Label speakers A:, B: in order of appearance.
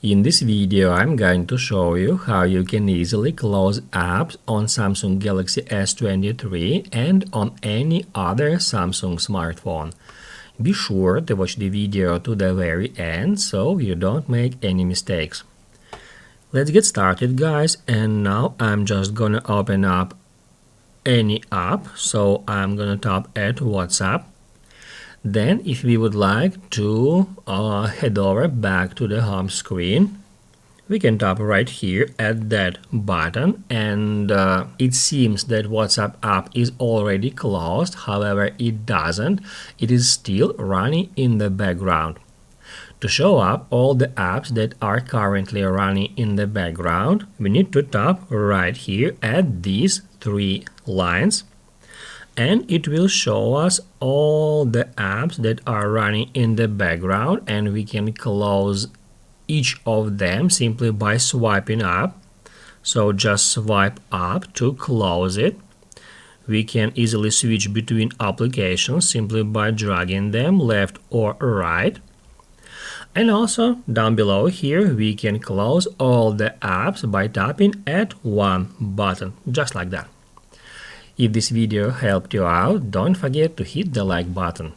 A: In this video, I'm going to show you how you can easily close apps on Samsung Galaxy S23 and on any other Samsung smartphone. Be sure to watch the video to the very end so you don't make any mistakes. Let's get started, guys, and now I'm just gonna open up any app. So I'm gonna tap at WhatsApp. Then if we would like to head over back to the home screen, we can tap right here at that button, and it seems that WhatsApp app is already closed. However, it doesn't. It is still running in the background. To show up all the apps that are currently running in the background, we need to tap right here at these three lines, and it will show us all the apps that are running in the background, and we can close each of them simply by swiping up. So just swipe up to close it. We can easily switch between applications simply by dragging them left or right. And also down below here we can close all the apps by tapping at one button, just like that. If this video helped you out, don't forget to hit the like button.